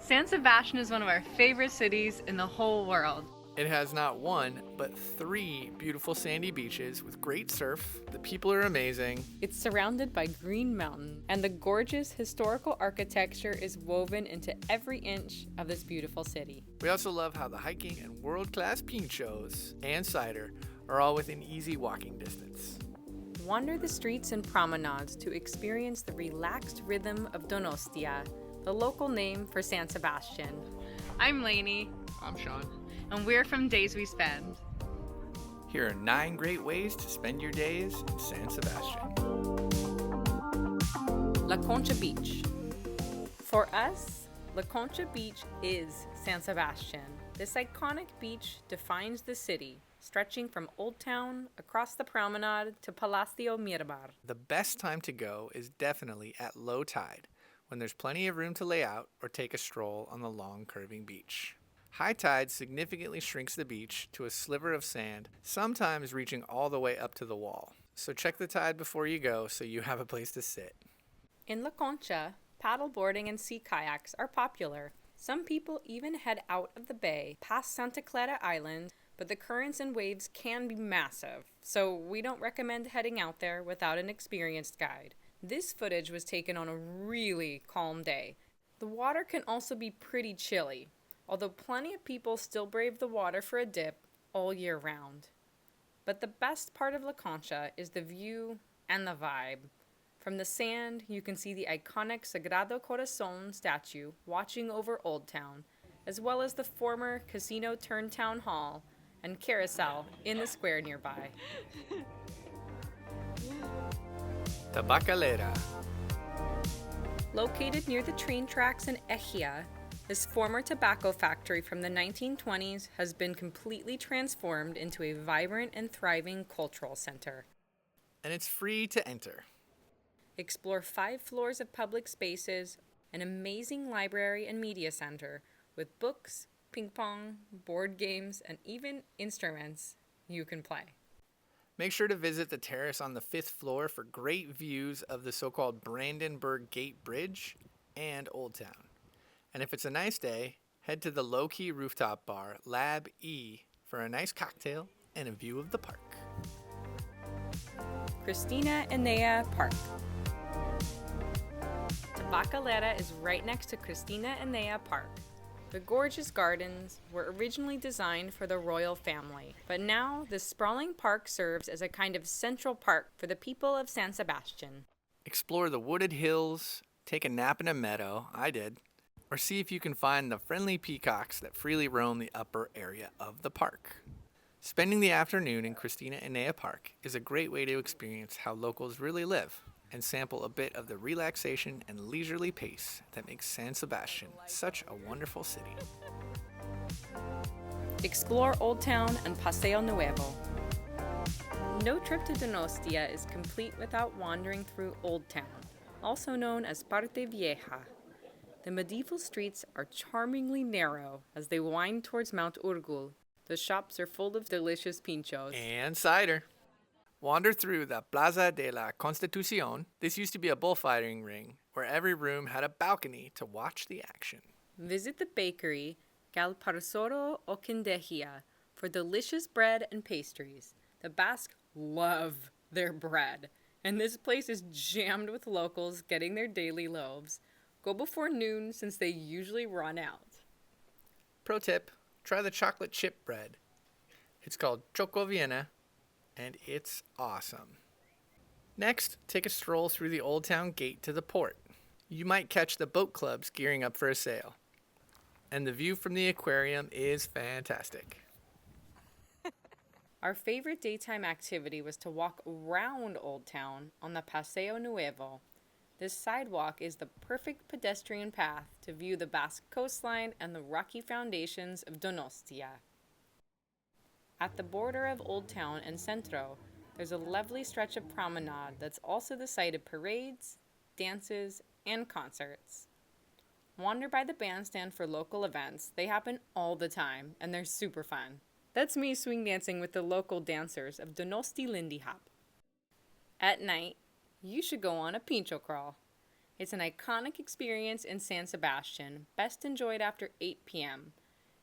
San Sebastian is one of our favorite cities in the whole world. It has not one, but 3 beautiful sandy beaches with great surf. The people are amazing. It's surrounded by green mountain, and the gorgeous historical architecture is woven into every inch of this beautiful city. We also love how the hiking and world-class pintxos and cider are all within easy walking distance. Wander the streets and promenades to experience the relaxed rhythm of Donostia, the local name for San Sebastian. I'm Lainey. I'm Shawn. And we're from Days We Spend. Here are 9 great ways to spend your days in San Sebastian. La Concha Beach. For us, La Concha Beach is San Sebastian. This iconic beach defines the city, stretching from Old Town across the promenade to Palacio Miramar. The best time to go is definitely at low tide, when there's plenty of room to lay out or take a stroll on the long curving beach. High tide significantly shrinks the beach to a sliver of sand, sometimes reaching all the way up to the wall. So check the tide before you go so you have a place to sit. In La Concha, paddleboarding and sea kayaks are popular. Some people even head out of the bay past Santa Clara Island, but the currents and waves can be massive, so we don't recommend heading out there without an experienced guide. This footage was taken on a really calm day. The water can also be pretty chilly, although plenty of people still brave the water for a dip all year round. But the best part of La Concha is the view and the vibe. From the sand, you can see the iconic Sagrado Corazon statue watching over Old Town, as well as the former casino turned town hall and carousel in the square nearby. Tabakalera. Located near the train tracks in Enea, this former tobacco factory from the 1920s has been completely transformed into a vibrant and thriving cultural center. And it's free to enter. Explore 5 floors of public spaces, an amazing library and media center with books, ping pong, board games, and even instruments you can play. Make sure to visit the terrace on the 5th floor for great views of the so-called Brandenburg Gate Bridge and Old Town. And if it's a nice day, head to the low-key rooftop bar, Lab E, for a nice cocktail and a view of the park. Christina Enea Park. Tabakalera is right next to Christina Enea Park. The gorgeous gardens were originally designed for the royal family, but now this sprawling park serves as a kind of central park for the people of San Sebastian. Explore the wooded hills, take a nap in a meadow, I did, or see if you can find the friendly peacocks that freely roam the upper area of the park. Spending the afternoon in Christina Enea Park is a great way to experience how locals really live and sample a bit of the relaxation and leisurely pace that makes San Sebastian such a wonderful city. Explore Old Town and Paseo Nuevo. No trip to Donostia is complete without wandering through Old Town, also known as Parte Vieja. The medieval streets are charmingly narrow as they wind towards Mount Urgull. The shops are full of delicious pintxos. And cider. Wander through the Plaza de la Constitucion. This used to be a bullfighting ring where every room had a balcony to watch the action. Visit the bakery Galparsoro o Quindejia for delicious bread and pastries. The Basque love their bread, and this place is jammed with locals getting their daily loaves. Go before noon since they usually run out. Pro tip, try the chocolate chip bread. It's called Choco Vienna, and it's awesome. Next, take a stroll through the Old Town Gate to the port. You might catch the boat clubs gearing up for a sail. And the view from the aquarium is fantastic. Our favorite daytime activity was to walk around Old Town on the Paseo Nuevo. This sidewalk is the perfect pedestrian path to view the Basque coastline and the rocky foundations of Donostia. At the border of Old Town and Centro, there's a lovely stretch of promenade that's also the site of parades, dances, and concerts. Wander by the bandstand for local events. They happen all the time, and they're super fun. That's me swing dancing with the local dancers of Donosti Lindy Hop. At night, you should go on a Pintxo crawl. It's an iconic experience in San Sebastian, best enjoyed after 8 p.m.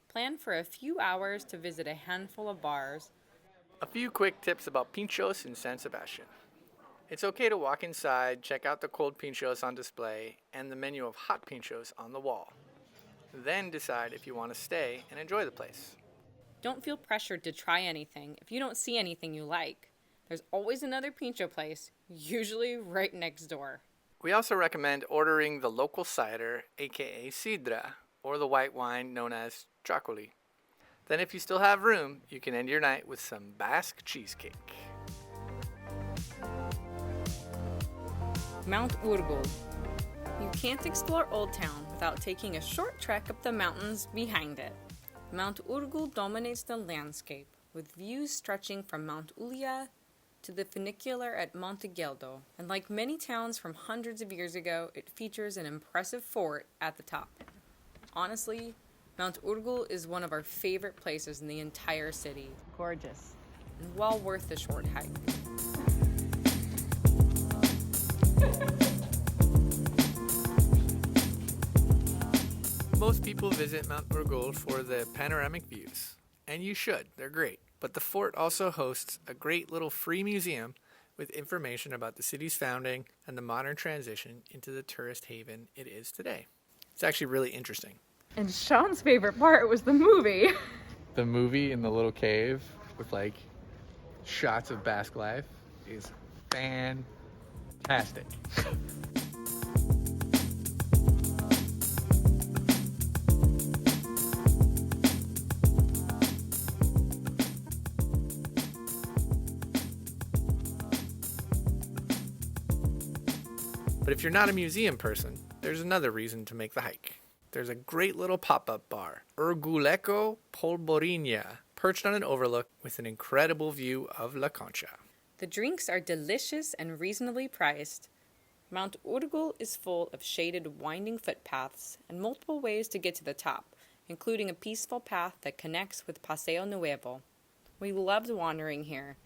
Plan for a few hours to visit a handful of bars. A few quick tips about pintxos in San Sebastian. It's okay to walk inside, check out the cold pintxos on display, and the menu of hot pintxos on the wall. Then decide if you want to stay and enjoy the place. Don't feel pressured to try anything if you don't see anything you like. There's always another pintxo place, usually right next door. We also recommend ordering the local cider, aka sidra, or the white wine known as chocolate. Then if you still have room, you can end your night with some Basque cheesecake. Mount Urgull. You can't explore Old Town without taking a short trek up the mountains behind it. Mount Urgull dominates the landscape, with views stretching from Mount Ulia to the funicular at Monte Geldo, and like many towns from hundreds of years ago, it features an impressive fort at the top. Honestly, Mount Urgull is one of our favorite places in the entire city. Gorgeous. And well worth the short hike. Most people visit Mount Urgull for the panoramic views, and you should, they're great. But the fort also hosts a great little free museum with information about the city's founding and the modern transition into the tourist haven it is today. It's actually really interesting. And Shawn's favorite part was the movie. The movie in the little cave with like shots of Basque life is fantastic. But if you're not a museum person, there's another reason to make the hike. There's a great little pop-up bar, Urguleco Polvorinia, perched on an overlook with an incredible view of La Concha. The drinks are delicious and reasonably priced. Mount Urgull is full of shaded winding footpaths and multiple ways to get to the top, including a peaceful path that connects with Paseo Nuevo. We loved wandering here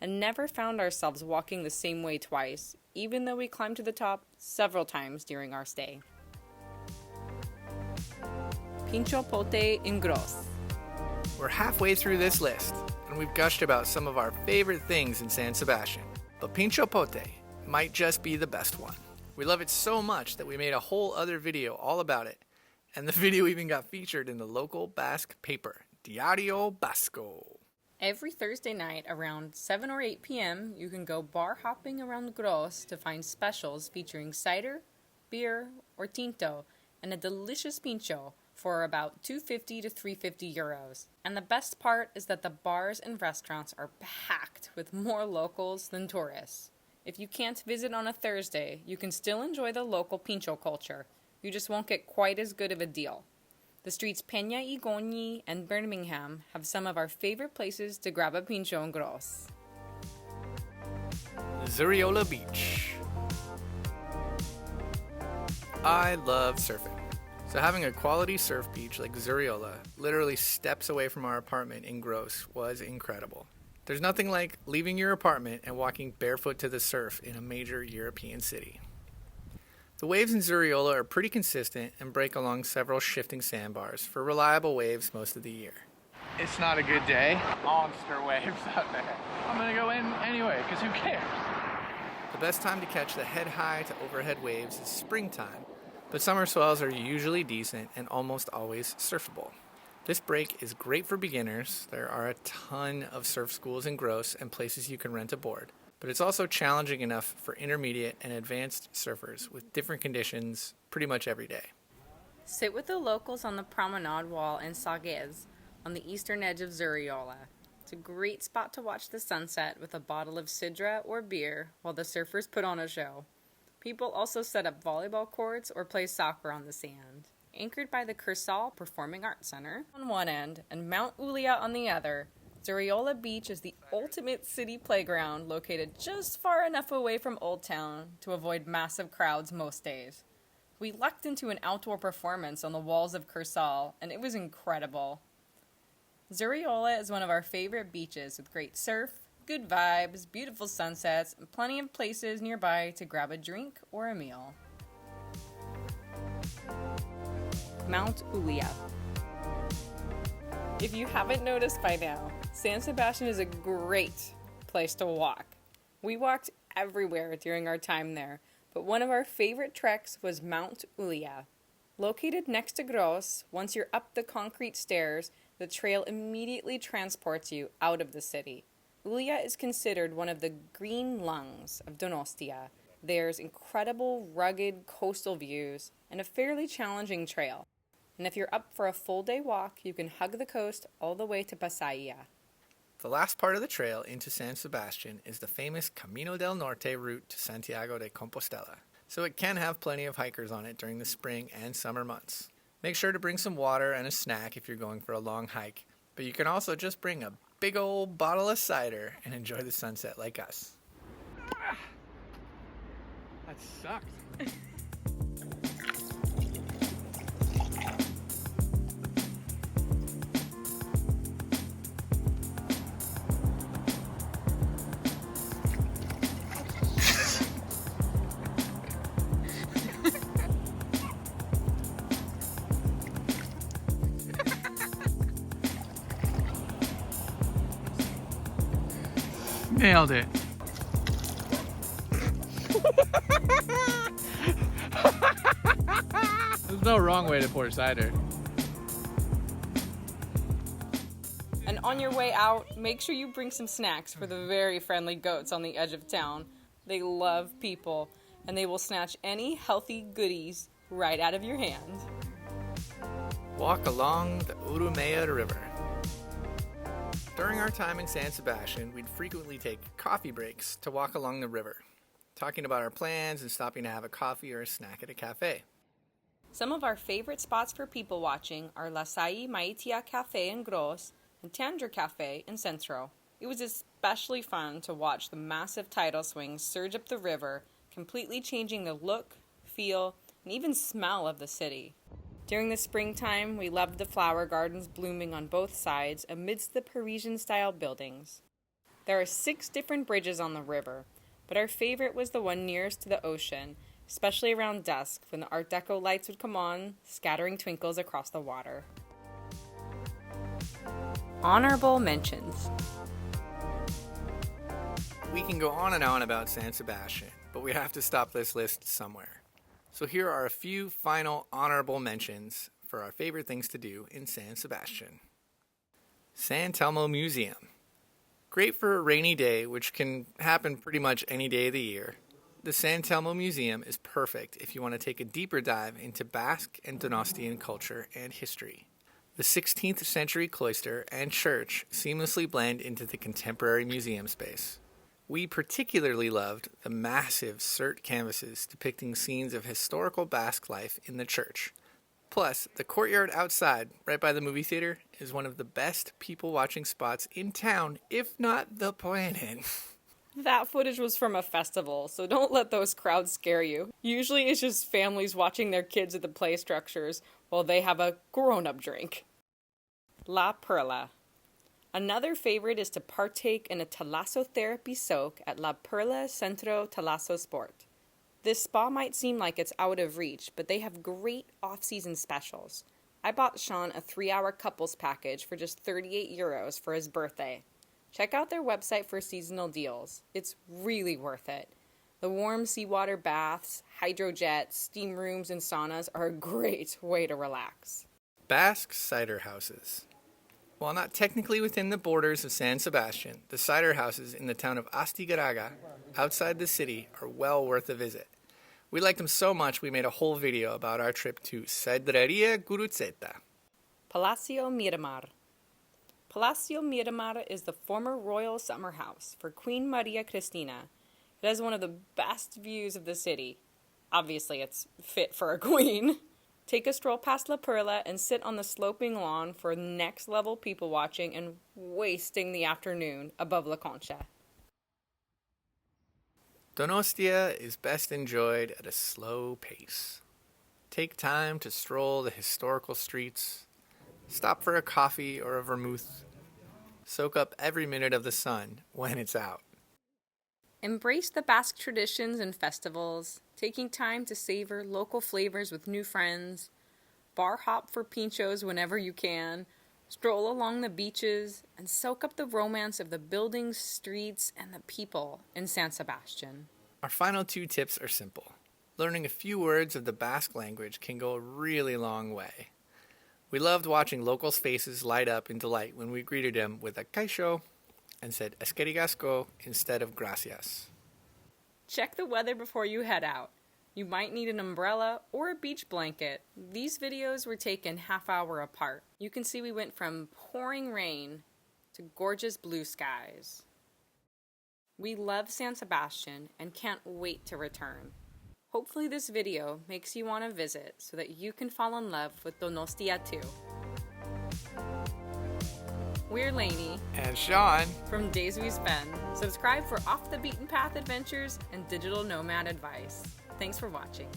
and never found ourselves walking the same way twice, even though we climbed to the top several times during our stay. Pintxo Pote in Gros. We're halfway through this list, and we've gushed about some of our favorite things in San Sebastian, but Pintxo Pote might just be the best one. We love it so much that we made a whole other video all about it, and the video even got featured in the local Basque paper, Diario Basco. Every Thursday night around 7 or 8 p.m., you can go bar hopping around Gros to find specials featuring cider, beer, or tinto, and a delicious pintxo for about €2.50 to €3.50. And the best part is that the bars and restaurants are packed with more locals than tourists. If you can't visit on a Thursday, you can still enjoy the local pintxo culture. You just won't get quite as good of a deal. The streets Peña y Goñi and Birmingham have some of our favorite places to grab a pintxo in Gros. Zurriola Beach. I love surfing. So having a quality surf beach like Zurriola, literally steps away from our apartment in Gros, was incredible. There's nothing like leaving your apartment and walking barefoot to the surf in a major European city. The waves in Zurriola are pretty consistent and break along several shifting sandbars for reliable waves most of the year. It's not a good day. Monster waves out there. I'm gonna go in anyway, because who cares? The best time to catch the head-high to overhead waves is springtime, but summer swells are usually decent and almost always surfable. This break is great for beginners. There are a ton of surf schools in Gros and places you can rent a board. But it's also challenging enough for intermediate and advanced surfers with different conditions pretty much every day. Sit with the locals on the promenade wall in Sagues on the eastern edge of Zurriola. It's a great spot to watch the sunset with a bottle of sidra or beer while the surfers put on a show. People also set up volleyball courts or play soccer on the sand. Anchored by the Cursal Performing Arts Center on one end and Mount Ulia on the other, Zurriola Beach is the ultimate city playground located just far enough away from Old Town to avoid massive crowds most days. We lucked into an outdoor performance on the walls of Cursal, and it was incredible. Zurriola is one of our favorite beaches with great surf, good vibes, beautiful sunsets, and plenty of places nearby to grab a drink or a meal. Mount Ulia. If you haven't noticed by now, San Sebastian is a great place to walk. We walked everywhere during our time there, but one of our favorite treks was Mount Ulia. Located next to Gros, once you're up the concrete stairs, the trail immediately transports you out of the city. Ulia is considered one of the green lungs of Donostia. There's incredible, rugged coastal views and a fairly challenging trail. And if you're up for a full day walk, you can hug the coast all the way to Pasaia. The last part of the trail into San Sebastian is the famous Camino del Norte route to Santiago de Compostela, so it can have plenty of hikers on it during the spring and summer months. Make sure to bring some water and a snack if you're going for a long hike, but you can also just bring a big old bottle of cider and enjoy the sunset like us. That sucked. Nailed it. There's no wrong way to pour cider. And on your way out, make sure you bring some snacks for the very friendly goats on the edge of town. They love people, and they will snatch any healthy goodies right out of your hand. Walk along the Urumea River. During our time in San Sebastian, we'd frequently take coffee breaks to walk along the river, talking about our plans and stopping to have a coffee or a snack at a cafe. Some of our favorite spots for people watching are La Sai Maitia Cafe in Gros and Tandra Cafe in Centro. It was especially fun to watch the massive tidal swings surge up the river, completely changing the look, feel, and even smell of the city. During the springtime, we loved the flower gardens blooming on both sides amidst the Parisian-style buildings. There are 6 different bridges on the river, but our favorite was the one nearest to the ocean, especially around dusk when the Art Deco lights would come on, scattering twinkles across the water. Honorable mentions. We can go on and on about San Sebastian, but we have to stop this list somewhere. So here are a few final honorable mentions for our favorite things to do in San Sebastian. San Telmo Museum. Great for a rainy day, which can happen pretty much any day of the year. The San Telmo Museum is perfect if you want to take a deeper dive into Basque and Donostian culture and history. The 16th century cloister and church seamlessly blend into the contemporary museum space. We particularly loved the massive cert canvases depicting scenes of historical Basque life in the church. Plus, the courtyard outside, right by the movie theater, is one of the best people-watching spots in town, if not the planet. That footage was from a festival, so don't let those crowds scare you. Usually it's just families watching their kids at the play structures while they have a grown-up drink. La Perla. Another favorite is to partake in a thalassotherapy soak at La Perla Centro Thalasso Sport. This spa might seem like it's out of reach, but they have great off-season specials. I bought Shawn a 3-hour couples package for just €38 for his birthday. Check out their website for seasonal deals. It's really worth it. The warm seawater baths, hydrojets, steam rooms, and saunas are a great way to relax. Basque cider houses. While not technically within the borders of San Sebastian, the cider houses in the town of Astigarraga, outside the city, are well worth a visit. We liked them so much we made a whole video about our trip to Cidereria Guruzzeta. Palacio Miramar. Palacio Miramar is the former royal summer house for Queen Maria Christina. It has one of the best views of the city. Obviously, it's fit for a queen. Take a stroll past La Perla and sit on the sloping lawn for next-level people watching and wasting the afternoon above La Concha. Donostia is best enjoyed at a slow pace. Take time to stroll the historical streets, stop for a coffee or a vermouth, soak up every minute of the sun when it's out. Embrace the Basque traditions and festivals, taking time to savor local flavors with new friends. bar hop for pintxos whenever you can, stroll along the beaches, and soak up the romance of the buildings, streets, and the people in San Sebastian. Our final 2 tips are simple. Learning a few words of the Basque language can go a really long way. We loved watching locals' faces light up in delight when we greeted them with a kaixo and said eskerrik instead of gracias. Check the weather before you head out. You might need an umbrella or a beach blanket. These videos were taken half-hour apart. You can see we went from pouring rain to gorgeous blue skies. We love San Sebastian and can't wait to return. Hopefully this video makes you want to visit so that you can fall in love with Donostia too. We're Lainey And Shawn from Days We Spend. Subscribe for off-the-beaten-path adventures and digital nomad advice. Thanks for watching.